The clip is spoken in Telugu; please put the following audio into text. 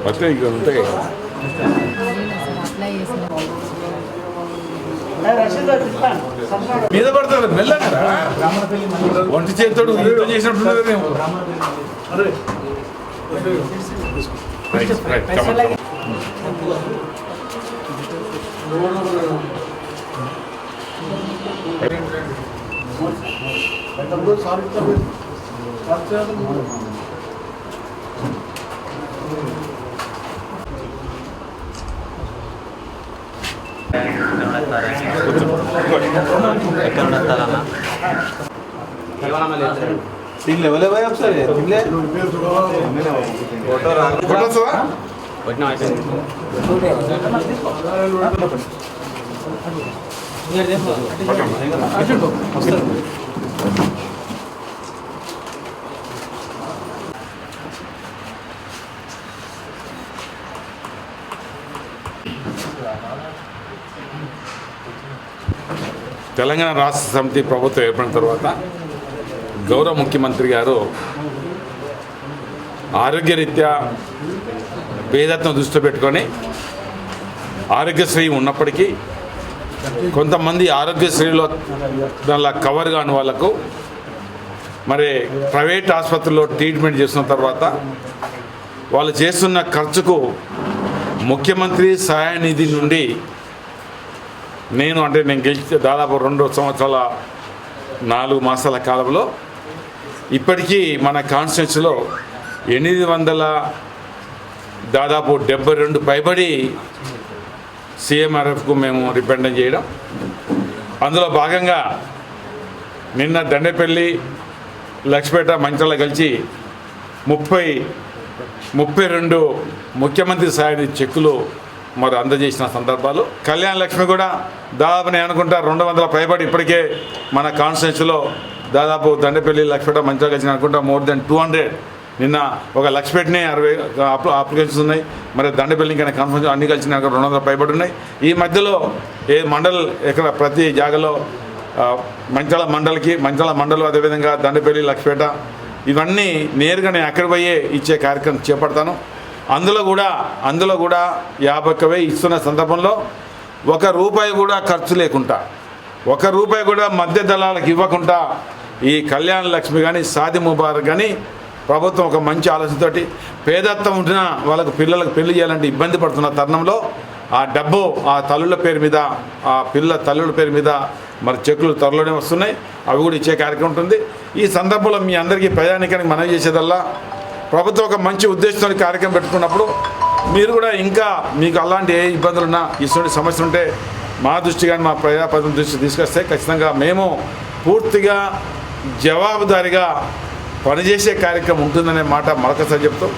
ಮತ್ತೆ ಈಗ ఉంటాయి మీద పడతారు మెల్లగా ఒంటి చేతుడు యుద్ధం చేసినట్టు తెలంగాణ రాష్ట్ర సమితి ప్రభుత్వం ఏర్పడిన తర్వాత గౌరవ ముఖ్యమంత్రి గారు ఆరోగ్యరీత్యా భేదత్వం దృష్టిలో పెట్టుకొని ఆరోగ్యశ్రీ ఉన్నప్పటికీ కొంతమంది ఆరోగ్యశ్రీలో దానిలో కవర్ కాని వాళ్ళకు మరి ప్రైవేట్ ఆసుపత్రిలో ట్రీట్మెంట్ చేసిన తర్వాత వాళ్ళు చేస్తున్న ఖర్చుకు ముఖ్యమంత్రి సహాయ నిధి నుండి నేను గెలిచి దాదాపు 2 సంవత్సరాల 4 మాసాల కాలంలో ఇప్పటికీ మన కాన్స్టిట్యూన్సీలో 800 దాదాపు 72 పైబడి CMRFకు మేము రిప్రజెంట్ చేయడం. అందులో భాగంగా నిన్న దండేపల్లి లక్ష్మీపేట మంచిర్యాల కలిసి 32 ముఖ్యమంత్రి సహాయ చెక్కులు మరి అందజేసిన సందర్భాలు. కళ్యాణ లక్ష్మి కూడా దాదాపు నేను అనుకుంటా 200 పైబడి ఇప్పటికే మన కాన్స్టిట్యూన్సీలో దాదాపు దండపల్లి లక్ష్మీపేట మంచిగా కలిసి అనుకుంటా మోర్ దెన్ 200. నిన్న ఒక లక్ష్మీపేటనే 60 అప్లికేషన్స్ ఉన్నాయి. మరి దండపల్లి ఇంకా కాన్ఫరెన్స్ అన్ని కలిసి 200 పైబడి ఉన్నాయి. ఈ మధ్యలో ఏ మండల్ ఇక్కడ ప్రతి జాగాలో మంచాల మండలం అదేవిధంగా దండపల్లి లక్ష్మీపేట ఇవన్నీ నేరుగా నేను అక్కడ పోయే ఇచ్చే కార్యక్రమం చేపడతాను. అందులో కూడా 50,000 ఇస్తున్న సందర్భంలో ₹1 కూడా ఖర్చు లేకుండా ₹1 కూడా మధ్య దళాలకు ఇవ్వకుండా ఈ కళ్యాణ లక్ష్మి కానీ షాదీ ముబారక్ కానీ ప్రభుత్వం ఒక మంచి ఆలోచనతోటి పేదత్వం ఉంటున్న వాళ్ళకు పిల్లలకు పెళ్లి చేయాలంటే ఇబ్బంది పడుతున్న తరుణంలో ఆ డబ్బు ఆ తల్లుల పేరు మీద ఆ తల్లుల పేరు మీద మరి చెక్కులు త్వరలోనే వస్తున్నాయి. అవి కూడా ఇచ్చే కార్యక్రమం ఉంటుంది. ఈ సందర్భంలో మీ అందరికీ ప్రయాణికానికి మనవి చేసేదల్లా ప్రభుత్వం ఒక మంచి ఉద్దేశంతో కార్యక్రమం పెట్టుకున్నప్పుడు మీరు కూడా ఇంకా మీకు అలాంటి ఏ ఇబ్బందులు ఉన్నా ఇటువంటి సమస్యలు ఉంటే మా దృష్టి కానీ మా ప్రజాప్రతినిధుల దృష్టి తీసుకొస్తే ఖచ్చితంగా మేము పూర్తిగా జవాబుదారీగా పనిచేసే కార్యక్రమం ఉంటుందనే మాట మరొకసారి చెప్తూ